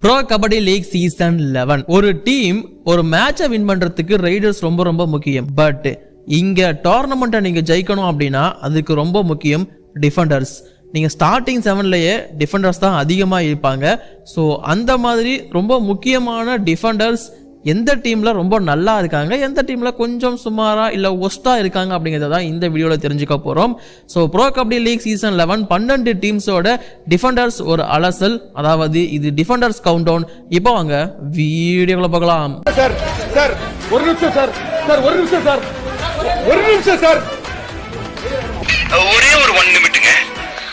Bro Kabaddi League season 11 ஒரு team ஒரு மேட்சை வின் பண்றதுக்கு ரைடர்ஸ் ரொம்ப ரொம்ப முக்கியம். பட் இங்க டோர்னமெண்ட்டை நீங்க ஜெயிக்கணும் அப்படின்னா அதுக்கு ரொம்ப முக்கியம் டிஃபெண்டர்ஸ். நீங்க ஸ்டார்டிங் 7லயே டிஃபெண்டர்ஸ் தான் அதிகமாக இருப்பாங்க. ஸோ அந்த மாதிரி ரொம்ப முக்கியமான டிஃபெண்டர்ஸ் எந்த டீம்ல ரொம்ப நல்லா இருக்காங்க, எந்த டீம்ல கொஞ்சம் சுமாரா இல்ல ஒஸ்டா இருக்காங்க அப்படிங்கறத தான் இந்த வீடியோல தெரிஞ்சுக்க போறோம். So Pro Kabaddi League season 11 12 டீம்ஸோட டிஃபெண்டர்ஸ் ஒரு அலசல், அதாவது இது டிஃபெண்டர்ஸ் கவுண்ட் டவுன். இப்போ வாங்க வீடியோக்குள்ள பார்க்கலாம். சார் சார் ஒரு நிமிஷம் சார் சார் ஒரு நிமிஷம் சார் ஒரு நிமிஷம் சார் ஒரே ஒரு 1 நிமிட்டுங்க.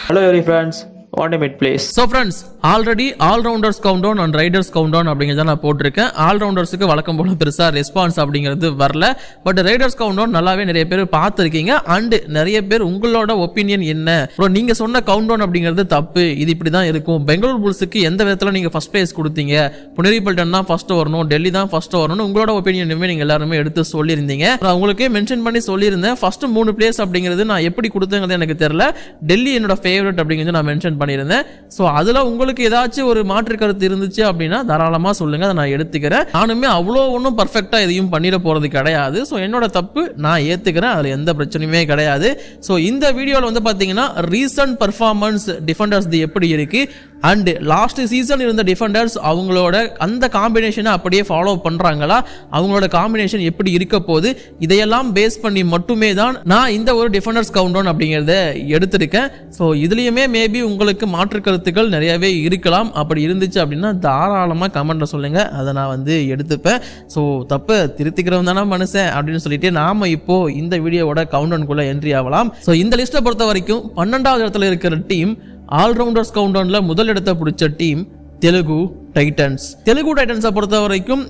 Hello every friends, 1 minute please. So friends, already allrounders count down and raiders count down அப்படிங்கிறத நான் போட்டிருக்கேன். ஆல்ரவுண்டர்ஸுக்கு வழக்கம் போல பெருசாக ரெஸ்பான்ஸ் அப்படிங்கிறது வரல. பட் ரைடர்ஸ் கவுண்ட் டவுன் நல்லாவே நிறைய பேர் பார்த்துருக்கீங்க. அண்ட் நிறைய பேர் உங்களோட ஒப்பீனியன் என்ன ப்ரோ, நீங்க சொன்ன கவுண்ட் டவுன் அப்படிங்கிறது தப்பு, இது இப்படி தான் இருக்கும், பெங்களூர் புல்ஸுக்கு எந்த விதத்தில் நீங்கள் ஃபர்ஸ்ட் பிளேஸ் கொடுத்தீங்க, புனேரி பல்டன் தான் ஃபர்ஸ்ட் வரணும், டெல்லி தான் ஃபர்ஸ்ட் வரணும், உங்களோட ஒப்பீனியனுமே நீங்கள் எல்லாருமே எடுத்து சொல்லியிருந்தீங்க. நான் உங்களுக்கே மென்ஷன் பண்ணி சொல்லியிருந்தேன். ஃபர்ஸ்ட் 3 பிளேஸ் அப்படிங்கிறது நான் எப்படி கொடுத்தேங்கிறது எனக்கு தெரியல. டெல்லி என்னோட ஃபேவரட் அப்படிங்கிறது நான் மென்ஷன் பண்ணியிருந்தேன். ஸோ அதில் உங்களுக்கு ஏதாச்சும் ஒரு மாற்று கருத்து இருந்துச்சு அப்படின்னா தாராளமாக சொல்லுங்க, அதை நான் எடுத்துக்கிறேன். நானுமே அவ்வளோ ஒன்றும் பர்ஃபெக்டாக எதையும் பண்ணிட போகிறது கிடையாது. ஸோ என்னோட தப்பு நான் ஏற்றுக்கிறேன், அதில் எந்த பிரச்சனையுமே கிடையாது. ஸோ இந்த வீடியோவில் வந்து பார்த்தீங்கன்னா ரீசன்ட் பர்ஃபார்மன்ஸ் டிஃபெண்டர்ஸ் எப்படி இருக்கு அண்ட் லாஸ்ட் சீசன் இருந்த டிஃபெண்டர்ஸ் அவங்களோட அந்த காம்பினேஷனை அப்படியே ஃபாலோ பண்ணுறாங்களா, அவங்களோட காம்பினேஷன் எப்படி இருக்க போகுது, இதையெல்லாம் பேஸ் பண்ணி மட்டுமே தான் நான் இந்த ஒரு டிஃபெண்டர்ஸ் கவுண்ட் டவுன் அப்படிங்கிறத எடுத்திருக்கேன். ஸோ இதுலேயுமே மேபி உங்களுக்கு மாற்று கருத்துக்கள் நிறையவே இருக்கலாம். அப்படி இருந்துச்சு அப்படின்னா தாராளமாக கமெண்ட்ல சொல்லுங்க, அதை நான் வந்து எடுத்துப்பேன். ஸோ தப்பு திருத்திக்கிறவன் தானே மனுஷன் அப்படின்னு சொல்லிட்டு நாம இப்போ இந்த வீடியோவோட கவுண்ட் டவுனுக்குள்ள என்ட்ரி ஆகலாம். ஸோ இந்த லிஸ்ட்டை பொறுத்த வரைக்கும் 12வது இடத்துல இருக்கிற டீம் ஆல்ரவுண்டர்ஸ் கவுண்ட் டவுன்ல முதல் இடத்தை பிடிச்ச டீம் தெலுங்கு டைட்டன்ஸ். தெலுங்கு டைட்டன்ஸை பொறுத்த வரைக்கும்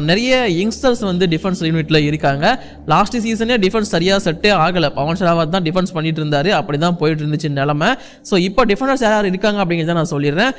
நிறைய யங்ஸ்டர்ஸ் வந்து டிஃபென்ஸ் யூனிட்ல இருக்காங்க. லாஸ்ட் சீசனே டிஃபென்ஸ் சரியா செட்டே ஆகலை. பவன் ஷராவத் தான் டிஃபென்ஸ் பண்ணிட்டு இருந்தாரு, அப்படிதான் போயிட்டு இருந்துச்சு நிலைமை. ஸோ இப்போ டிஃபெண்டர்ஸ் யார் இருக்காங்க அப்படிங்கிறத நான் சொல்லிடுறேன்.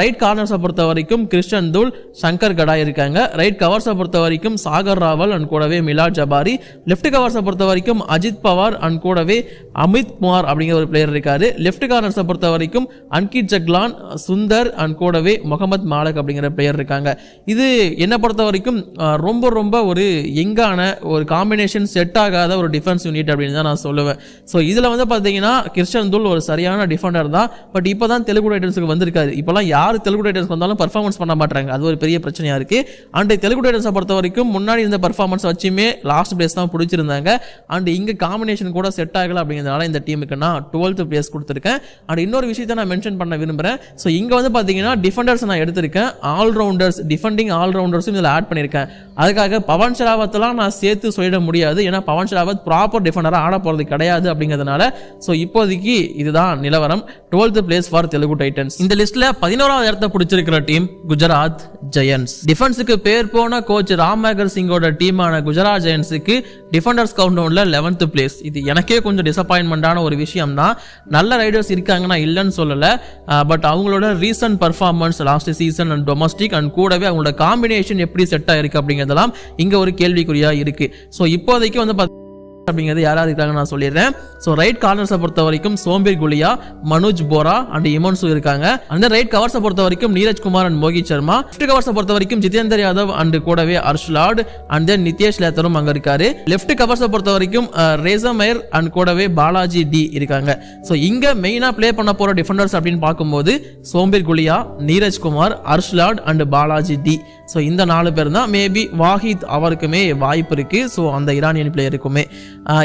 ரைட் கார்னர்ஸை பொறுத்த வரைக்கும் கிருஷ்ணன் தூல், சங்கர் கடா இருக்காங்க. ரைட் கவர்ஸை பொறுத்த வரைக்கும் சாகர் ராவல் அண்ட் கூடவே மிலாட் ஜபாரி. லெஃப்ட் கவர்ஸை பொறுத்த வரைக்கும் அஜித் பவார் அண்ட் கூடவே அமித் குமார் அப்படிங்கிற ஒரு பிளேயர் இருக்காரு. லெஃப்ட் கார்னர்ஸை பொறுத்த வரைக்கும் அன்கிட் ஜக்லான், சுந்தர் அண்ட் கூடவே முகமது மாலக் அப்படிங்கிற பிளேயர் இருக்காங்க. இது என்ன பொறுத்த வரைக்கும் ரொம்ப ரொம்ப ஒரு யங்கான ஒரு காம்பினேஷன் செட் ஆகாத ஒரு டிஃபென்ஸ் யூனிட் அப்படின்னு தான் நான் சொல்லுவேன். ஸோ இதில் வந்து பார்த்தீங்கன்னா கிருஷ்ணன் தூல் ஒரு சரியான டிஃபெண்டர் தான். பட் இப்போ தான் தெலுங்கு டைட்டன்ஸுக்கு வந்திருக்காரு. இப்போலாம் யார் தெலுங்கு டைட்டன்ஸ் வந்தாலும் பர்ஃபார்மன்ஸ் பண்ண மாட்டாங்க, அது ஒரு பெரிய பிரச்சனையா இருக்கு. அண்ட் தெலுங்கு டைட்டன்ஸை பொறுத்த வரைக்கும் முன்னாடி இருந்த பர்ஃபார்மன்ஸ் வச்சுமே லாஸ்ட் பிளேஸ் தான் பிடிச்சிருந்தாங்க. அண்ட் இங்கே காம்பினேஷன் கூட செட் ஆகல அப்படிங்கிறதுனால இந்த டீமுக்கு நான் 12th பிளேஸ் கொடுத்துருக்கேன். அண்ட் இன்னொரு விஷயத்தை நான் மென்ஷன் பண்ண விரும்புகிறேன். ஸோ இங்கே வந்து பார்த்தீங்கன்னா டிஃபெண்டர்ஸ் நான் எடுத்திருக்கேன், ஆல்ரவுண்டர்ஸ் டிஃபெண்டிங் ஆல்ரவுண்டர்ஸும் இதில் ஆட் பண்ணியிருக்கேன். அதுக்காக பவன் ஷராவத்லாம் நான் சேர்த்து சொல்லிட முடியாது, ஏன்னா பவன் ஷராவத் ப்ராப்பர் டிஃபெண்டராக ஆட போகிறது கிடையாது அப்படிங்கிறதுனால. ஸோ இப்போதைக்கு இதுதான் நிலவரம். 12th place for Telugu Titans. இந்த லிஸ்ட்ல 11வது இடத்தை பிடிச்சிருக்கிற டீம் குஜராத் ஜெயன்ஸ். டிஃபென்ஸுக்கு பேர் போன கோச் ராம்மேகர் சிங்கோட டீமான குஜராத் ஜெயன்ஸுக்கு டிஃபெண்டர்ஸ் கவுண்ட் டவுன்ல 11th பிளேஸ். இது எனக்கே கொஞ்சம் டிசப்பாயின்மெண்டான ஒரு விஷயம் தான். நல்ல ரைடர்ஸ் இருக்காங்கன்னா இல்லைன்னு சொல்லல, பட் அவங்களோட recent performance last season and domestic and கூடவே அவங்களோட காம்பினேஷன் எப்படி செட் ஆயிருக்கு அப்படிங்கிறதெல்லாம் இங்க ஒரு கேள்விக்குறியா இருக்கு. ஸோ இப்போதைக்கு வந்து அப்படிங்கிறது யாராவது இருக்காங்க நான் சொல்லிடுறேன். ஸோ ரைட் கார்னர்ஸை பொறுத்த வரைக்கும் சோம்பீர் குலியா, மனோஜ் போரா அண்ட் இமன்சு இருக்காங்க. அந்த ரைட் கவர்ஸை பொறுத்த வரைக்கும் நீரஜ் குமார் அண்ட் மோகித் சர்மா. லெஃப்ட் கவர்ஸை பொறுத்த வரைக்கும் ஜிதேந்தர் யாதவ் அண்ட் கூடவே அர்ஷ்லாட் அண்ட் தென் நித்யேஷ் லேத்தரும் அங்க இருக்காரு. லெஃப்ட் கவர்ஸை பொறுத்த வரைக்கும் ரேசமயர் அண்ட் கூடவே பாலாஜி டி இருக்காங்க. ஸோ இங்க மெயினா பிளே பண்ண போற டிஃபெண்டர்ஸ் அப்படின்னு பார்க்கும்போது Sombir Gulia, Neeraj Kumar, Arshlat and Balaji D. So இந்த 4 பேர் தான். மேபி வாஹித் அவருக்குமே வாய்ப்பு இருக்கு, ஸோ அந்த ஈரானியன் பிளேயருக்குமே.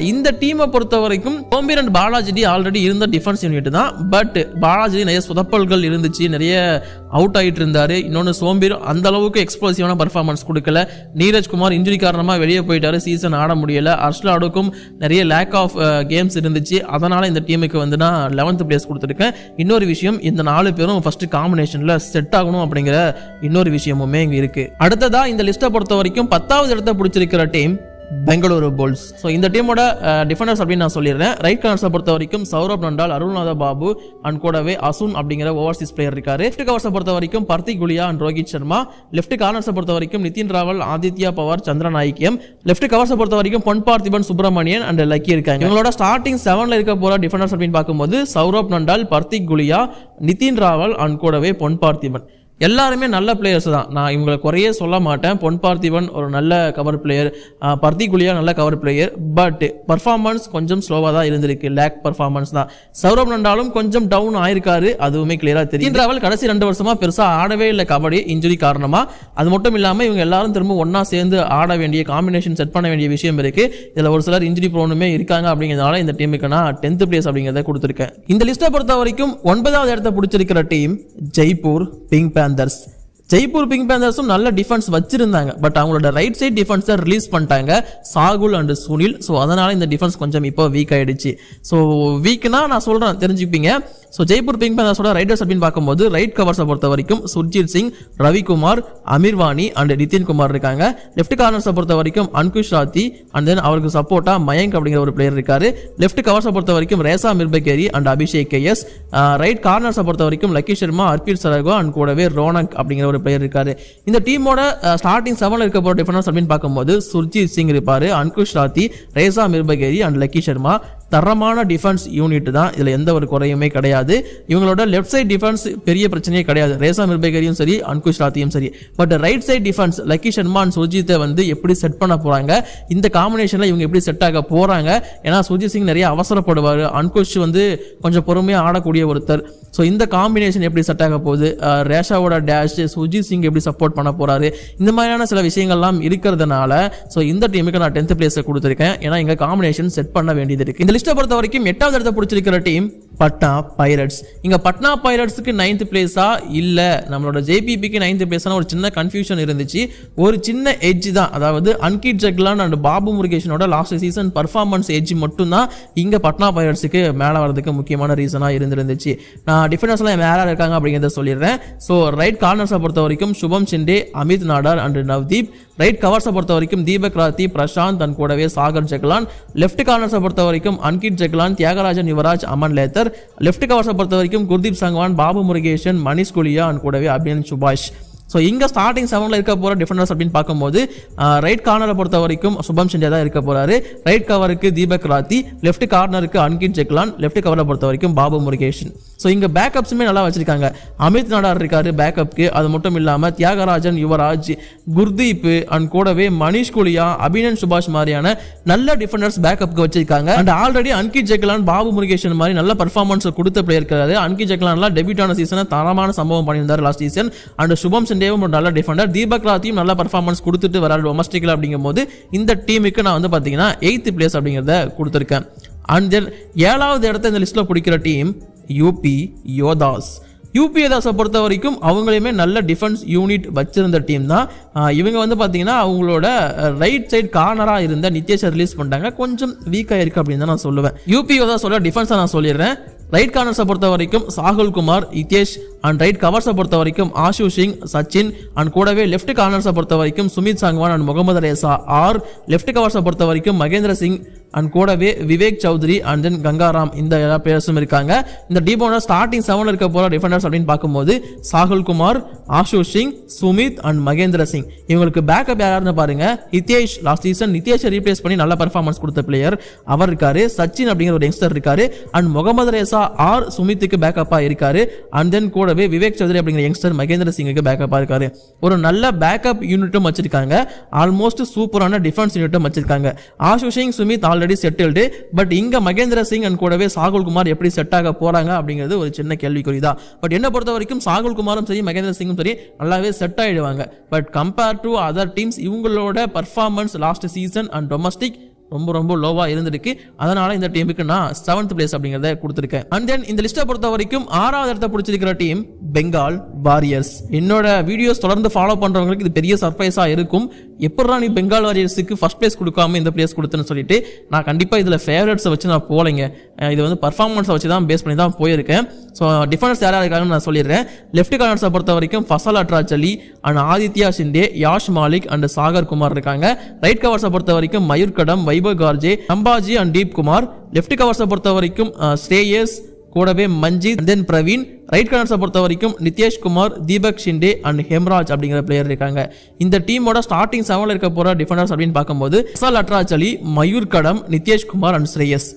இந்த டீமை பொறுத்த வரைக்கும் சோம்பீர் அண்ட் பாலாஜி ஆல்ரெடி இருந்த டிஃபென்ஸ் யூனிட் தான். பட் பாலாஜி நிறைய சொதப்பல்கள் இருந்துச்சு, நிறைய அவுட் ஆகிட்டு இருந்தாரு. இன்னொன்று சோம்பீர் அந்த அளவுக்கு எக்ஸ்ப்ளோசிவான பர்ஃபார்மன்ஸ் கொடுக்கல. நீரஜ் குமார் இன்ஜுரி காரணமாக வெளியே போயிட்டாரு, சீசன் ஆட முடியல. அர்ஷ்லாடுக்கும் நிறைய லேக் ஆஃப் கேம்ஸ் இருந்துச்சு. அதனால இந்த டீமுக்கு வந்து நான் 11th பிளேஸ் கொடுத்துருக்கேன். இன்னொரு விஷயம், இந்த 4 பேரும் ஃபர்ஸ்ட் காம்பினேஷன்ல செட் ஆகணும் அப்படிங்கிற இன்னொரு விஷயமுமே இங்க இருக்கு. அடுத்ததா இந்த லிஸ்ட்டை பொறுத்த வரைக்கும் 10வது இடத்தை பிடிச்சிருக்கிற டீம் பெங்களூரு புல்ஸ். ஸோ இந்த டீமோட டிஃபெண்டர்ஸ் அப்படின்னு நான் சொல்லிடுறேன். ரைட் கார்னர்ஸை பொறுத்த வரைக்கும் சௌரப் நண்டால், அருள்நாத பாபு அண்ட் கூடவே அசுன் அப்படிங்கிற ஓவர்சீஸ் பிளேயர் இருக்காரு. லெஃப்ட் கவர்ஸை பொறுத்த வரைக்கும் பர்த்திக் குலியா அண்ட் ரோஹித் சர்மா. லெஃப்ட் கார்னர்ஸை பொறுத்த வரைக்கும் நிதின் ராவல், ஆதித்யா பவார், சந்திரநாயக்கியம். லெஃப்ட் கவர்ஸை பொறுத்த வரைக்கும் பொன் பார்த்திபன், சுப்பிரமணியன் அண்ட் லக்கி இருக்காங்க. இவங்களோட ஸ்டார்டிங் 7ல இருக்க போற டிஃபெண்டர்ஸ் அப்படின்னு பார்க்கும்போது சௌரப் நண்டால், பர்த்திக் குலியா, நிதின் ராவல் அண்ட் கூடவே பொன் பார்த்திபன். எல்லாருமே நல்ல பிளேயர்ஸ் தான், நான் இவங்களை குறையே சொல்ல மாட்டேன். பொன் பார்த்திபன் ஒரு நல்ல கவர் பிளேயர், பர்த்திகுலியா நல்ல கவர் பிளேயர், பட் பர்ஃபார்மன்ஸ் கொஞ்சம் ஸ்லோவாக தான் இருந்திருக்கு, லேக் பர்ஃபார்மன்ஸ் தான். சௌரவ் நண்டாலும் கொஞ்சம் டவுன் ஆயிருக்காரு, அதுவுமே கிளியராக தெரியும். ராவல் கடைசி 2 வருஷமா பெருசாக ஆடவே இல்லை கபடி, இன்ஜுரி காரணமா. அது மட்டும் இல்லாமல் இவங்க எல்லாரும் திரும்ப ஒன்னா சேர்ந்து ஆட வேண்டிய காம்பினேஷன் செட் பண்ண வேண்டிய விஷயம் இருக்கு. இதில் ஒரு சிலர் இன்ஜுரி ப்ரோனுமே இருக்காங்க. அப்படிங்கிறதுனால இந்த டீமுக்கு நான் 10th பிளேஸ் அப்படிங்கிறத கொடுத்துருக்கேன். இந்த லிஸ்ட்டை பொறுத்த வரைக்கும் 9வது இடத்தை பிடிச்சிருக்கிற team Jaipur Pink Panthers. Jaipur Pink பேந்தர்ஸும் நல்ல டிஃபென்ஸ் வச்சிருந்தாங்க, பட் அவங்களோட ரைட் சைட் டிஃபென்ஸை ரிலீஸ் பண்ணிட்டாங்க, சாகுல் அண்ட் சுனில். ஸோ அதனால இந்த டிஃபென்ஸ் கொஞ்சம் இப்போ வீக் ஆயிடுச்சு. ஸோ வீக்னா நான் சொல்றேன் தெரிஞ்சுப்பீங்க. ஸோ ஜெய்ப்பூர் பிங்க் பேந்தர்ஸோட ரைடர்ஸ் அப்படின்னு பார்க்கும்போது ரைட் கவர்ஸை பொறுத்த வரைக்கும் சுர்ஜித் சிங், ரவிக்குமார், அமீர்வாணி அண்ட் நிதின் குமார் இருக்காங்க. லெஃப்ட் கார்னர்ஸை பொறுத்த வரைக்கும் அன்குஷ் ராத்தி அண்ட் தென் அவருக்கு சப்போர்ட்டா மயங்க் அப்படிங்கிற ஒரு பிளேயர் இருக்காரு. லெஃப்ட் கவர்ஸை பொறுத்த வரைக்கும் ரேசா மிர்பகேரி அண்ட் அபிஷேக் கேஎஸ். ரைட் கார்னர்ஸை பொறுத்த வரைக்கும் லக்கி சர்மா, அர்பித் சரகோ அண்ட் கூடவே ரோனக் அப்படிங்கிற ஒரு பிளேயர் இருக்காரு. இந்த டீமோட ஸ்டார்டிங் 7ல இருக்க போற டிஃபெண்டர்ஸ் அப்படின்னு பார்க்கும்போது சுர்ஜித் சிங் இருப்பாரு, அன்குஷ் ராத்தி, ரேசா மிர்பகேரி அண்ட் லக்கி சர்மா. தரமான டிஃபென்ஸ் யூனிட் தான், இதுல எந்த ஒரு குறையுமே கிடையாது. இவங்களோட லெஃப்ட் சைட் டிஃபென்ஸ் பெரிய பிரச்சனையே கிடையாது, ரேசா மிர்பகரியும் சரி அன்குஷ் ராத்தியும் சரி. But right side defence Lucky Sharma and சுர்ஜித்தை வந்து எப்படி செட் பண்ண போறாங்க, இந்த காம்பினேஷன்ல இவங்க எப்படி செட் ஆக போறாங்க. ஏன்னா சுர்ஜித் சிங் நிறைய அவசரப்படுவார், அன்குஷ் வந்து கொஞ்சம் பொறுமையா ஆடக்கூடிய ஒருத்தர். ஸோ இந்த காம்பினேஷன் எப்படி செட் ஆக போகுது, ரேஷாவோட டேஷ், சுர்ஜித் சிங் எப்படி சப்போர்ட் பண்ண போறாரு, இந்த மாதிரியான சில விஷயங்கள்லாம் இருக்கிறதுனால ஸோ இந்த டீமுக்கு நான் 10th பிளேஸை கொடுத்துருக்கேன். ஏன்னா இங்க காம்பினேஷன் செட் பண்ண வேண்டியது இருக்கு. இந்த லிஸ்ட்டை பொறுத்த வரைக்கும் 8வது இடத்தை பிடிச்சிருக்கிற டீம் பட்னா பைரட்ஸ். இங்க பட்னா பைரட்ஸுக்கு 9th பிளேஸா இல்ல நம்மளோட ஜேபிபிக்கு 9th பிளேஸான ஒரு சின்ன கன்ஃபியூஷன் இருந்துச்சு. ஒரு சின்ன எட்ஜ் தான், அதாவது அன்கிட் ஜக்லான் அண்ட் பாபு முருகேஷனோட லாஸ்ட் சீசன் பர்ஃபார்மன்ஸ் எட்ஜ் மட்டும் தான் இங்க பட்னா பைரட்ஸுக்கு மேல வரதுக்கு முக்கியமான ரீசனா இருந்துருந்துச்சு. நான் டிஃபெண்டர்ஸ்லாம் மேல இருக்காங்க அப்படிங்கிறத சொல்லிடுறேன். ஸோ ரைட் கார்னர்ஸை பொறுத்த வரைக்கும் சுபம் ஷிண்டே, அமித் நாடார் அண்ட் நவ்தீப். ரைட் கவர்ஸை பொறுத்த வரைக்கும் தீபக் ராத்தி, பிரசாந்த் அண்ட் கூடவே சாகர் ஜக்லான். லெஃப்ட் கார்னர்ஸை பொறுத்த வரைக்கும் அன்கிட் ஜக்லான், தியாகராஜன் யுவராஜ், அமன் லேத்தர். லெஃப்ட் கவர்ஸை பொறுத்த வரைக்கும் குர்தீப் சங்வான், பாபு முருகேஷன், மணிஷ் குலியா அண்ட் கூடவே அபியன் சுபாஷ். ஸோ இங்கே ஸ்டார்டிங் 7ல இருக்க போகிற டிஃபெண்டர்ஸ் அப்படின்னு பார்க்கும்போது ரைட் கார்னரை பொறுத்த வரைக்கும் சுபம் ஷிண்டே தான் இருக்க போறாரு. ரைட் கவருக்கு தீபக் ராத்தி, லெஃப்ட் கார்னருக்கு அன்கிட் ஜக்லான், லெஃப்ட் கவரை பொறுத்த வரைக்கும் பாபு முருகேஷன். ஸோ இங்கே பேக்கப்ஸுமே நல்லா வச்சிருக்காங்க. அமித் நாடார் இருக்காரு பேக்கப்க்கு, அது மட்டும் இல்லாமல் தியாகராஜன் யுவராஜ், குர்தீப் அண்ட் கூடவே மணிஷ் குலியா, அபினன் சுபாஷ் மாதிரியான நல்ல டிஃபெண்டர்ஸ் பேக்கப்க்கு வச்சிருக்காங்க. அண்ட் ஆல்ரெடி அன்கிட் ஜக்லான், பாபு முருகேஷன் மாதிரி நல்ல பர்ஃபார்மன்ஸ் கொடுத்த பிளேயர் இருக்காரு. அன்கிட் ஜக்லான்லாம் டெபியூட் ஆன சீசனை தரமான சம்பவம் பண்ணியிருந்தார் லாஸ்ட் சீசன். அண்ட் சுபம் ஷிண்டேவும் ஒரு நல்ல டிஃபெண்டர், தீபக் ராத்தியும் நல்ல பர்ஃபார்மன்ஸ் கொடுத்துட்டு வராரு டொமஸ்டிக்ல. அப்படிங்கும் போது இந்த டீமுக்கு நான் வந்து பார்த்தீங்கன்னா 8th பிளேஸ் அப்படிங்கிறத கொடுத்துருக்கேன். அண்ட் தென் 7வது இடத்த இந்த லிஸ்ட்ல பிடிக்கிற டீம் யூபி யோதாஸ். யூபி யோதாஸை பொறுத்த வரைக்கும் அவங்களையுமே நல்ல டிஃபென்ஸ் யூனிட் வச்சிருந்த டீம் தான். இவங்க வந்து பார்த்தீங்கன்னா அவங்களோட ரைட் சைட் கார்னராக இருந்த நித்யேஷை ரிலீஸ் பண்ணிட்டாங்க, கொஞ்சம் வீக்காக இருக்கு அப்படின்னு தான் நான் சொல்லுவேன். யூபி யோதாஸோட டிஃபென்ஸை நான் சொல்லிடுறேன். ரைட் கார்னர்ஸை பொறுத்த வரைக்கும் சாகுல் குமார், இத்தேஷ் அண்ட் ரைட் கவர்ஸை பொறுத்த வரைக்கும் ஆஷு சிங், சச்சின் அண்ட் கூடவே லெஃப்ட் கார்னர்ஸை பொறுத்த வரைக்கும் Sumit Sangwan and Mohammad Reza R. Left கவர்ஸை பொறுத்த வரைக்கும் மகேந்திர சிங் அண்ட் கூடவே விவேக் சௌத்ரி அண்ட் தென் கங்காராம், இந்த எல்லா பிளேயர்ஸும் இருக்காங்க. இந்த டீமோட ஸ்டார்டிங் 7ல இருக்க போற டிஃபெண்டர்ஸ் அப்படின்னு பார்க்கும்போது சாகுல் குமார், ஆஷு சிங், சுமித் அண்ட் மகேந்திர சிங். இவங்களுக்கு பேக்கப் யாருன்னு பாருங்க, ஹிதேஷ் லாஸ்ட் சீசன் நித்யேஷை ரீப்ளேஸ் பண்ணி நல்ல பர்ஃபார்மன்ஸ் கொடுத்த பிளேயர் அவர் இருக்காரு. சச்சின் அப்படிங்கிற ஒரு யங்ஸ்டர் இருக்காரு அண்ட் முகமது ரேசா ஆர் சுமித்துக்கு பேக்கப்பா இருக்காரு. அண்ட் தென் கூடவே விவேக் சௌத்ரி அப்படிங்கிற யங்ஸ்டர் மகேந்திர சிங்குக்கு பேக்கப்பா இருக்காரு. ஒரு நல்ல பேக்கப் யூனிட்டும் வச்சிருக்காங்க, ஆல்மோஸ்ட் சூப்பரான டிஃபென்ஸ் யூனிட்டும் வச்சிருக்காங்க. Ashu Singh, Sumit already settled, but இங்க மகேந்திர சிங் அண்ட் கூடவே சாகுல் குமார் எப்படி செட் ஆக போறாங்க அப்படிங்கிறது ஒரு சின்ன கேள்விக்குறிதான். பட் என்ன பொறுத்த வரைக்கும் சாகுல் குமாரும் சரி மகேந்திர சிங்கும் சரி நல்லாவே செட் ஆயிடுவாங்க. But compare to other teams இவங்களோட performance last season and domestic ரொம்ப ரொம்ப லோவா இருந்திருக்கு. அதனால இந்த டீமுக்கு நான் 7th பிளேஸ் அப்படிங்கறத கொடுத்திருக்கேன். அண்ட் தென் இந்த லிஸ்ட்டை பொறுத்த வரைக்கும் 6வது இடத்தை பிடிச்சிருக்கிற டீம் பெங்கால் வாரியர்ஸ். என்னோட வீடியோஸ் தொடர்ந்து ஃபாலோ பண்றவங்களுக்கு இது பெரிய சர்ப்ரைஸா இருக்கும். எப்படா நீ பெங்கால் வாரியர்ஸுக்கு ஃபர்ஸ்ட் பிளேஸ் கொடுக்காம இந்த பிளேஸ் கொடுத்தேன்னு சொல்லிட்டு நான் கண்டிப்பா இதுல ஃபேவரட்ஸை வச்சு நான் போலங்க. இது வந்து பர்ஃபார்மன்ஸை வச்சு தான் பேஸ் பண்ணி தான் போயிருக்கேன். ஸோ டிஃபெண்டர்ஸ் யாரா இருக்காங்கன்னு நான் சொல்லிடுறேன். லெஃப்ட் கார்னர்ஸை பொறுத்த வரைக்கும் ஃபசல் அட்ராச்சலி அண்ட் ஆதித்யா ஷிண்டே, யாஷ் மாலிக் அண்ட் சாகர் குமார் இருக்காங்க. ரைட் கவர்ஸை பொறுத்த வரைக்கும் மயூர் கடம், வைபவ் கார்ஜே, சம்பாஜி அண்ட் தீப் குமார். லெஃப்ட் கவர்ஸை பொறுத்த வரைக்கும் ஸ்ரேயஸ், கூடவே மஞ்சித், தென் பிரவீன். ரைட் கார்னர்ஸை பொறுத்த வரைக்கும் நித்யேஷ் குமார், தீபக் ஷிண்டே அண்ட் ஹெம்ராஜ் அப்படிங்கிற பிளேயர் இருக்காங்க. இந்த டீமோட ஸ்டார்டிங் 7ல இருக்க போற டிஃபெண்டர்ஸ் அப்படின்னு பார்க்கும்போது ஃபசல் அட்ராச்சலி, மயூர் கடம், நித்யேஷ் குமார் அண்ட் ஸ்ரேயஸ்.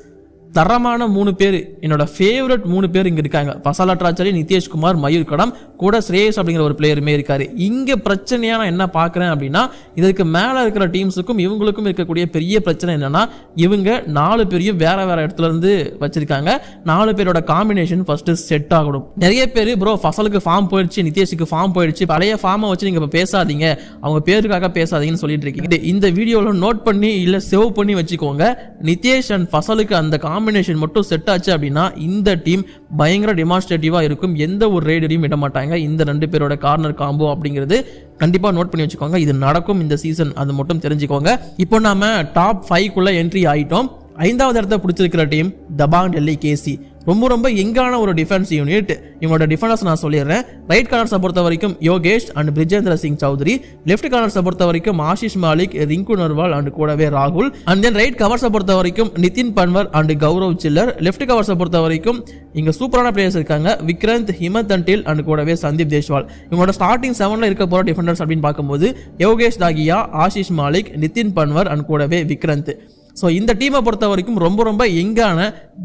தரமான 3 பேர், என்னோட ஃபேவரட் 3 பேர் இங்க இருக்காங்க. பசாலாட்ராச்சாரி, நிதேஷ்குமார், மயூர் கடம், கூட ஸ்ரேயஸ் அப்படிங்கிற ஒரு பிளேயருமே இருக்காரு. இங்க பிரச்சனையா நான் என்ன பாக்குறேன் அப்படின்னா, இதற்கு மேல இருக்கிற டீம்ஸுக்கும் இவங்களுக்கும் இருக்கக்கூடிய பெரிய பிரச்சனை என்னன்னா, இவங்க 4 பேரையும் வேற வேற இடத்துல இருந்து வச்சிருக்காங்க. 4 பேரோட காம்பினேஷன் ஃபர்ஸ்ட் செட் ஆகணும். நிறைய பேர் ப்ரோ ஃபசலுக்கு ஃபார்ம் போயிடுச்சு, நிதேஷுக்கு ஃபார்ம் போயிடுச்சு, பழைய ஃபார்மை வச்சு நீங்க பேசாதீங்க, அவங்க பேருக்காக பேசாதீங்கன்னு சொல்லிட்டு இருக்கீங்க. இந்த வீடியோல நோட் பண்ணி இல்ல சேவ் பண்ணி வச்சுக்கோங்க. நிதேஷ் அண்ட் ஃபசலுக்கு அந்த காம்பினேஷன் மட்டும் செட் ஆச்சு அப்படின்னா இந்த டீம் பயங்கர டெமான்ஸ்ட்ரேட்டிவா இருக்கும். எந்த ஒரு ரைடரையும் விட மாட்டாங்க. இந்த 2 பேரோட கார்னர் காம்போ அப்படிங்கிறது கண்டிப்பா நோட் பண்ணி வச்சுக்கோங்க. இது நடக்கும் இந்த சீசன், அது மட்டும் தெரிஞ்சுக்கோங்க. இப்போ நாம டாப் 5 குள்ள என்ட்ரி ஆயிட்டோம். 5வது இடத்தை பிடிச்சிருக்கிற டீம் தபாங் டெல்லி கேசி. ரொம்ப எங்கான ஒரு டிஃபென்ஸ் யூனிட். இவங்களோட டிஃபென்ஸ் நான் சொல்லிடுறேன். ரைட் கார்னர்ஸை பொறுத்த வரைக்கும் யோகேஷ் அண்ட் பிரிஜேந்திர சிங் சௌத்ரி, லெஃப்ட் கார்னர்ஸை பொறுத்த வரைக்கும் ஆஷிஷ் மாலிக், ரிங்கு நர்வால் அண்ட் கூடவே ராகுல், அண்ட் தென் ரைட் கவர்ஸை பொறுத்த வரைக்கும் நிதின் பன்வர் அண்ட் கௌரவ் சில்லர். லெஃப்ட் கவர்ஸை பொறுத்த வரைக்கும் இங்க சூப்பரான பிளேயர்ஸ் இருக்காங்க. விக்ரந்த், ஹிமத் அண்டில் அண்ட் கூடவே சந்தீப் தேஷ்வால். இவங்களோட ஸ்டார்டிங் 7ல இருக்க போற டிஃபெண்டர்ஸ் அப்படின்னு பார்க்கும்போது யோகேஷ் தாகியா, ஆஷிஷ் மாலிக், நிதின் பன்வர் அண்ட் கூடவே விக்ரந்த். ஸோ இந்த டீமை பொறுத்த வரைக்கும் ரொம்ப எங்கான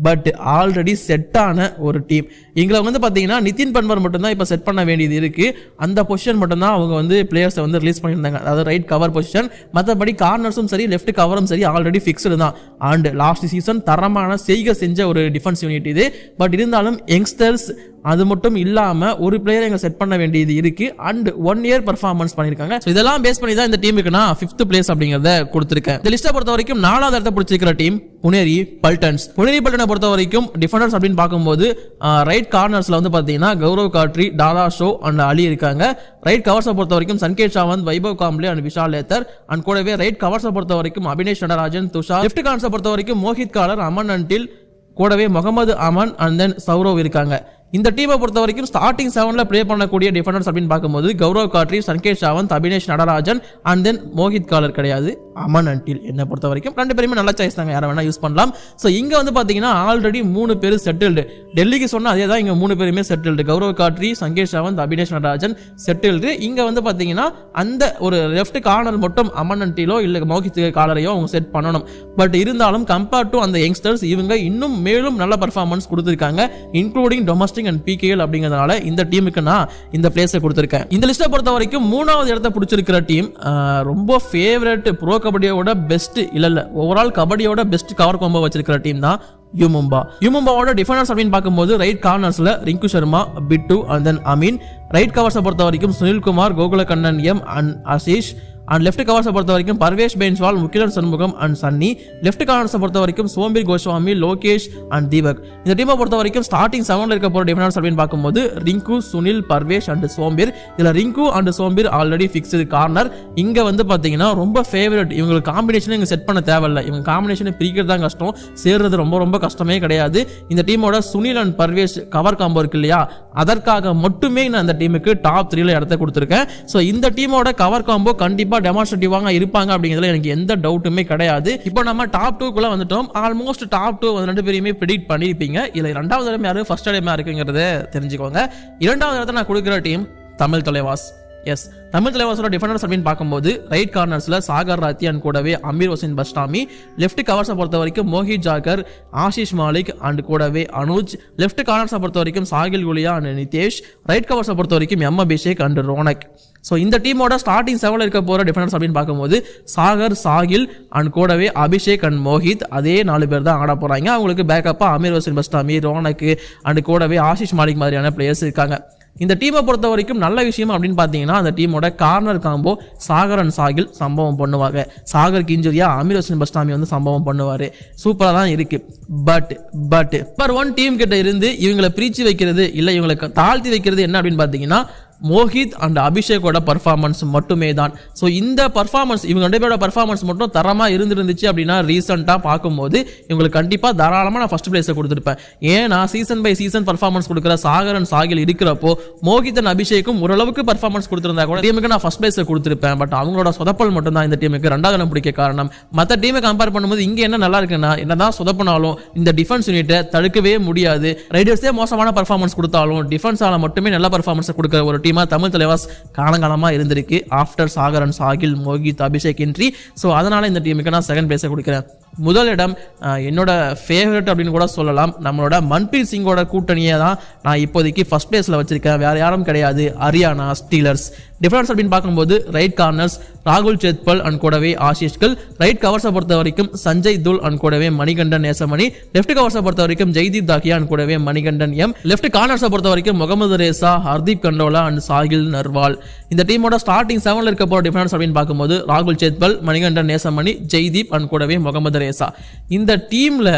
பட் ஆல்ரெடி செட்டான ஒரு டீம். எங்களை பார்த்தீங்கன்னா நிதின் பன்வர் மட்டும்தான் இப்போ செட் பண்ண வேண்டியது இருக்கு. அந்த பொசிஷன் மட்டும்தான் அவங்க பிளேயர்ஸை ரிலீஸ் பண்ணியிருந்தாங்க, அதாவது ரைட் கவர் பொசிஷன். மற்றபடி கார்னர்ஸும் சரி லெஃப்ட் கவரும் சரி ஆல்ரெடி ஃபிக்ஸ்டு தான். அண்ட் லாஸ்ட் சீசன் தரமான செஞ்ச ஒரு டிஃபென்ஸ் யூனிட் இது. பட் இருந்தாலும் யங்ஸ்டர்ஸ் அது மட்டும் இல்லாம ஒரு பிளேயர் எங்க செட் பண்ண வேண்டியது இருக்கு. அண்ட் 1 இயர் பெர்ஃபார்மன்ஸ் பண்ணிருக்காங்க. இதெல்லாம் பேஸ் பண்ணி தான் இந்த டீமுக்கு நான் 5th பிளேஸ் அப்படிங்கறத கொடுத்திருக்கேன். இந்த லிஸ்ட்டை பொறுத்த வரைக்கும் 4வது இடத்தை பிடிச்சிருக்கிற டீம் புனேரி பல்டன்ஸ். புனேரி பல்டனை பொறுத்த வரைக்கும் டிஃபெண்டர்ஸ் அப்படின்னு பார்க்கும்போது ரைட் கார்னர்ஸ்ல பாத்தீங்கன்னா கௌரவ் காட்ரி, டாடா ஷோ அண்ட் அலி இருக்காங்க. ரைட் கவர்ஸை பொறுத்த வரைக்கும் சன்கேத் சாவந்த், வைபவ் காம்ப்ளே அண்ட் விஷால் லேத்தர். அண்ட் கூடவே ரைட் கவர்ஸை பொறுத்த வரைக்கும் அபினேஷ் நடராஜன், துஷார். லெஃப்ட் கார்னர்ஸை பொறுத்த வரைக்கும் மோஹித் காலர், அமன் அண்டில், கூடவே முகமது அமன் அண்ட் தென் சௌரவ் இருக்காங்க. இந்த டீமை பொறுத்த வரைக்கும் ஸ்டார்டிங் 7ல ப்ளே பண்ணக்கூடிய டிஃபெண்டர்ஸ் அப்படின்னு பார்க்கும்போது கௌரவ் காட்ரி, சன்கேத் சாவந்த், அபினேஷ் நடராஜன் அண்ட் தென் மோஹித் காலர் கிடையாது, அமன் அண்டில். என்ன பொறுத்த வரைக்கும் 2 பேருமே நல்ல சாய்ஸ் தாங்க, யாரை வேணா யூஸ் பண்ணலாம். ஸோ இங்க பாத்தீங்கன்னா ஆல்ரெடி 3 பேர் செட்டில்டு. டெல்லிக்கு சொன்னா அதே தான், இங்க 3 பேருமே செட்டில்டு. கௌரவ் காட்ரி, சன்கேத் சாவந்த், அபினேஷ் நடராஜன் செட்டில்டு. இங்க பாத்தீங்கன்னா அந்த ஒரு லெஃப்ட் கார்னர் மட்டும் அமன் அண்டிலோ இல்ல மோஹித் காலரையோ அவங்க செட் பண்ணணும். பட் இருந்தாலும் கம்பேர்ட் டு அந்த யங்ஸ்டர்ஸ் இவங்க இன்னும் மேலும் நல்ல பர்ஃபார்மன்ஸ் கொடுத்திருக்காங்க, இன்க்ளூடிங் டொமஸ்டிக் அண்ட் PKL அப்படிங்கிறதுனால இந்த டீமுக்கு நான் இந்த பிளேஸை கொடுத்திருக்கேன். இந்த லிஸ்ட்டை பொறுத்த வரைக்கும் 3வது இடத்தை பிடிச்சிருக்கிற டீம் ரொம்ப ஃபேவரட், ப்ரோ கபடியோட பெஸ்ட் இல்ல ஓவரால் கபடியோட பெஸ்ட் கவர் காம்போ வச்சிருக்கிற டீம் தான் யுமும்பாவோட டிஃபெண்டர்ஸ் அப்படின்னு பார்க்கும்போது ரைட் கார்னர்ஸ்ல Rinku Sharma, Bittu and then Amin. Right கவர்ஸை பொறுத்த வரைக்கும் Sunilkumar, Gokulakannan M and Ashish. And left கவர்ஸை பொறுத்த வரைக்கும் பர்வேஷ் பென்ஸ்வால், முகிலன் சண்முகம் அண்ட் சன்னி. லெஃப்ட் கார்னர்ஸை பொறுத்த வரைக்கும் சோம்பீர் கோஸ்வாமி, லோகேஷ் அண்ட் தீபக். இந்த டீமை பொறுத்த வரைக்கும் ஸ்டார்டிங் 7ல இருக்க போற டிஃபெண்டர்ஸ் அப்படின்னு பார்க்கும்போது ரிங்கு, சுனில், பர்வேஷ் அண்ட் சோம்பீர். இதுல Rinku and Sombir already fixed corner. இங்க பாத்தீங்கன்னா ரொம்ப ஃபேவரட். இவங்களுக்கு காம்பினேஷன் இங்க செட் பண்ண தேவையில்லை. இவங்க காம்பினேஷனை பிரிக்கிறது தான் கஷ்டம், சேர்றது ரொம்ப கஷ்டமே கிடையாது. இந்த டீமோட Sunil and Parvesh cover combo இருக்கு இல்லையா, அதற்காக மட்டுமே நான் இந்த டீமுக்கு டாப் 3ல இடத்தை கொடுத்திருக்கேன். ஸோ இந்த டீமோட கவர் காம்போ கண்டிப்பா டெமான்ஸ்ட்ரேட்டிவாக இருப்பாங்க அப்படிங்கிறதுல எனக்கு எந்த டவுட்டுமே கிடையாது. இப்போ நம்ம டாப் 2 குள்ள வந்துட்டோம். ஆல்மோஸ்ட் டாப் 2 2 பேரையுமே ப்ரெடிக்ட் பண்ணிருப்பீங்க. இதுல 2வது இடம் யாரு, ஃபர்ஸ்ட் இடம் யாரு இருக்குங்கிறத தெரிஞ்சுக்கோங்க. 2வது இடத்தை நான் கொடுக்கிற டீம் தமிழ் தலைவாஸ். எஸ், தமிழ் தலைவாசோட டிஃபெண்டர்ஸ் அப்படின்னு பார்க்கும்போது ரைட் கார்னர்ஸ்ல சாகர் ராத்தி அண்ட் கூடவே அமீர் ஹுசைன் பஸ்டாமி. லெஃப்ட் கவர்ஸை பொறுத்த வரைக்கும் மோஹித் ஜாகர், ஆஷிஷ் மாலிக் அண்ட் கூடவே அனுஜ். லெஃப்ட் கார்னர்ஸை பொறுத்த வரைக்கும் சாகில் குலியா அண்ட் நிதேஷ். ரைட் கவர்ஸை பொறுத்த வரைக்கும் M Abhishek and Ronak. So இந்த டீமோட ஸ்டார்டிங் 7ல இருக்க போற டிஃபெண்டர்ஸ் அப்படின்னு பார்க்கும்போது சாகர், சாகில் அண்ட் கூடவே அபிஷேக் அண்ட் மோஹித். அதே 4 பேர் தான் ஆட போறாங்க. அவங்களுக்கு பேக்கப்பா அமீர் ஹுசைன் பஸ்டாமி, ரோனக் அண்ட் கூடவே ஆஷிஷ் மாலிக் மாதிரியான பிளேயர்ஸ் இருக்காங்க. இந்த டீமை பொறுத்த வரைக்கும் நல்ல விஷயம் அப்படின்னு பார்த்தீங்கன்னா அந்த டீமோட corner combo Sagar and Sahil சம்பவம் பண்ணுவாங்க. சாகருக்கு இன்ஜுரியா, அமீர் ஹுசைன் பஸ்டாமி சம்பவம் பண்ணுவாரு. சூப்பராக தான் இருக்கு. பட் நம்பர் 1 டீம் கிட்ட இருந்து இவங்களை பிரிச்சு வைக்கிறது இல்லை இவங்களை தாழ்த்தி வைக்கிறது என்ன அப்படின்னு பார்த்தீங்கன்னா மோஹித் அண்ட் அபிஷேக்கோட பர்ஃபார்மன்ஸ் மட்டுமே தான். ஸோ இந்த பர்ஃபார்மன்ஸ் இவங்க 2 பேரோட பர்ஃபார்மன்ஸ் மட்டும் தரமா இருந்துருந்துச்சு அப்படின்னா ரீசெண்டாக பார்க்கும்போது இவங்களுக்கு கண்டிப்பாக தாராளமாக நான் ஃபர்ஸ்ட் பிளேஸை கொடுத்துருப்பேன். ஏன்னா சீசன் பை சீசன் பர்ஃபார்மன்ஸ் கொடுக்குற சாகர் அண்ட் சாகில் இருக்கிறப்போ மோஹித் அண்ட் அபிஷேக்கும் ஓரளவுக்கு பர்ஃபார்மன்ஸ் கொடுத்துருந்தா கூட டீமுக்கு நான் ஃபர்ஸ்ட் பிளேஸை கொடுத்துருப்பேன். பட் அவங்களோட சொதப்பல் மட்டும் தான் இந்த டீமுக்கு 2வது இடம் பிடிக்க காரணம். மற்ற டீமை கம்பேர் பண்ணும்போது இங்கே என்ன நல்லா இருக்குன்னா என்னதான் சொதப்பினாலும் இந்த டிஃபென்ஸ் யூனிட்டை தடுக்கவே முடியாது. ரைடர்ஸே மோசமான பர்ஃபார்மன்ஸ் கொடுத்தாலும் டிஃபென்ஸால மட்டுமே நல்ல பர்ஃபார்மன்ஸ் கொடுக்குற ஒரு டீம் டீமாக தமிழ் தலைவாஸ் காலங்காலமாக இருந்திருக்கு after Sagar and Sahil Mohit Abhishek entry. So அதனால் இந்த டீமுக்கு நான் செகண்ட் பிளேஸை கொடுக்குறேன். முதல் இடம் என்னோட ஃபேவரட் அப்படின்னு கூட சொல்லலாம். நம்மளோட மன்பிரீத் சிங்கோட கூட்டணியை தான் நான் இப்போதைக்கு ஃபர்ஸ்ட் பிளேஸில் வச்சிருக்கேன். வேற யாரும் கிடையாது, ஹரியானா ஸ்டீலர்ஸ். டிஃபரன்ஸ் அப்படின்னு பார்க்கும்போது ரைட் கார்னர்ஸ் ராகுல் சேத்பல் அண்ட் கூடவே ஆஷிஷ்கள், ரைட் கவர்ஸை பொறுத்த வரைக்கும் சஞ்சய் துல் அண்ட் கூடவே மணிகண்டன் நேசமணி, லெஃப்ட் கவர்ஸை பொறுத்த வரைக்கும் ஜெய்தீப் தாக்கியா அண்ட் கூடவே மணிகண்டன் எம், லெஃப்ட் கார்னர்ஸை பொறுத்த வரைக்கும் முகமது ரேசா, ஹர்தீப் கண்டோலா அண்ட் சாகில் நர்வால். இந்த டீமோட ஸ்டார்டிங் 7ல் இருக்க போற டிஃபரன்ஸ் அப்படின்னு பார்க்கும்போது ராகுல் சேத்பல், மணிகண்டன் நேசமணி, ஜெய்தீப் அண்ட் கூடவே முகமது ரேசா. இந்த டீம்ல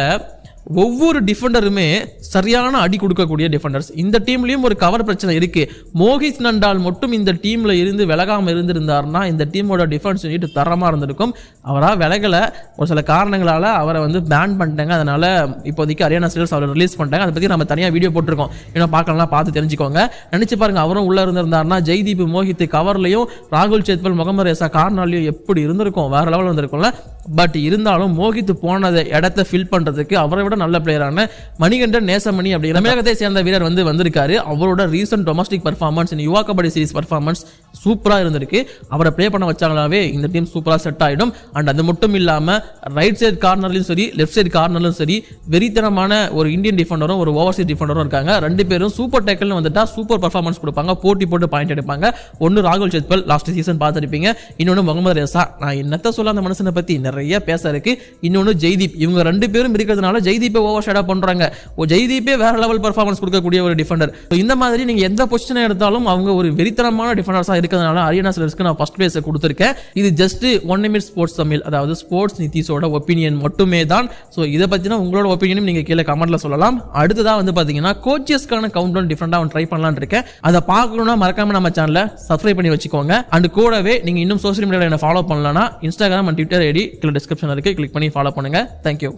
ஒவ்வொரு டிஃபெண்டருமே சரியான அடி கொடுக்கக்கூடிய டிஃபெண்டர்ஸ். இந்த டீம்லயும் ஒரு கவர் பிரச்சனை இருக்கு. மோஹித் நண்டால் மட்டும் இந்த டீம்ல இருந்து விலகாம இருந்திருந்தாருன்னா இந்த டீமோட டிஃபென்ஸ் யூனிட் தரமா இருந்திருக்கும். அவரா விலகல, ஒரு சில காரணங்களால அவரை வந்து பேன் பண்ணிட்டாங்க. அதனால இப்போதைக்கு ஹரியானா ஸ்டீலர்ஸ் அவரை ரிலீஸ் பண்ணிட்டாங்க. அதை பத்தி நம்ம தனியா வீடியோ போட்டிருக்கோம், இன்னும் பார்க்கலாம், பார்த்து தெரிஞ்சுக்கோங்க. நினைச்சு பாருங்க, அவரும் உள்ள இருந்திருந்தாருன்னா ஜெய்தீப் மோஹித் கவர்லையும் ராகுல் சேத்பல் முகமது ரேசா கார்னர்லையும் எப்படி இருந்திருக்கும், வேற லெவல் இருந்திருக்கும்ல. பட் இருந்தாலும் மோஹித் போனதை இடத்தை ஃபில் பண்றதுக்கு அவரை விட நல்ல பிளேயரான மணிகண்டன் நேசமணி அப்படிங்கிற தமிழகத்தை சேர்ந்த வீரர் வந்திருக்காரு. அவரோட ரீசன்ட் டொமஸ்டிக் பர்ஃபார்மன்ஸ், யுவா கபடி சீரிஸ் பர்ஃபார்மன்ஸ் சூப்பரா இருந்திருக்கு. அவரை பிளே பண்ண வச்சாங்களாவே இந்த டீம் சூப்பரா செட் ஆயிடும். அண்ட் அது மட்டும் இல்லாம ரைட் சைடு கார்னர்லயும் சரி, லெஃப்ட் சைடு கார்னர்லயும் சரி வெறித்தனமான ஒரு இந்தியன் டிஃபெண்டரும் ஒரு ஓவர்சீஸ் டிஃபெண்டரும் இருக்காங்க. ரெண்டு பேரும் சூப்பர் டேக்கிள்னு வந்துட்டா சூப்பர் பர்ஃபார்மன்ஸ் கொடுப்பாங்க, போட்டி போட்டு பாயிண்ட் எடுப்பாங்க. ஒன்னு ராகுல் சேத்பல், லாஸ்ட் சீசன் பார்த்துருப்பீங்க. இன்னொன்னு முகமது ரேசா. நான் என்னத்த சொல்ல அந்த மனுஷனை பத்தி நிறைய பேச இருக்கு. இன்னொன்னு ஜெய்தீப். இவங்க ரெண்டு பேரும் இருக்கிறதுனால ஜெய்தீப்பை ஓவர் ஷேடா பண்றாங்க. ஜெய்தீப்பே வேற லெவல் பெர்ஃபார்மன்ஸ் கொடுக்கக்கூடிய ஒரு டிஃபெண்டர். இந்த மாதிரி நீங்க எந்த பொசிஷனை எடுத்தாலும் அவங்க ஒரு வெறித்தனமான டிஃபெண்டர்ஸா இருக்கிறதுனால ஹரியானா ஸ்டீலர்ஸ்க்கு நான் ஃபர்ஸ்ட் பிளேஸ் கொடுத்திருக்கேன். இது ஜஸ்ட் 1 நிமிட் ஸ்போர்ட்ஸ் தமிழ், அதாவது ஸ்போர்ட்ஸ் நிதிஷோட ஒப்பீனியன் மட்டுமே தான். சோ இதை பத்தினா உங்களோட ஒப்பீனியனும் நீங்க கீழே கமெண்ட்ல சொல்லலாம். அடுத்ததா பாத்தீங்கன்னா கோச்சஸ்க்கான கவுண்ட் டவுன் டிஃபரெண்டா ட்ரை பண்ணலாம்னு இருக்கேன். அதை பார்க்கணும்னா மறக்காம நம்ம சேனலை சப்ஸ்கிரைப் பண்ணி வச்சுக்கோங்க. அண்ட் கூடவே நீங்க இன்னும் சோஷியல் மீடியால என்ன ஃபாலோ பண்ணலனா இன்ஸ்டாகிராம் அண்ட் ட்விட்டர் ஐடி கீழே டிஸ்கிரிப்ஷன்ல இருக்கு, கிளிக் பண்ணி ஃபாலோ பண்ணுங்க. தேங்க்யூ.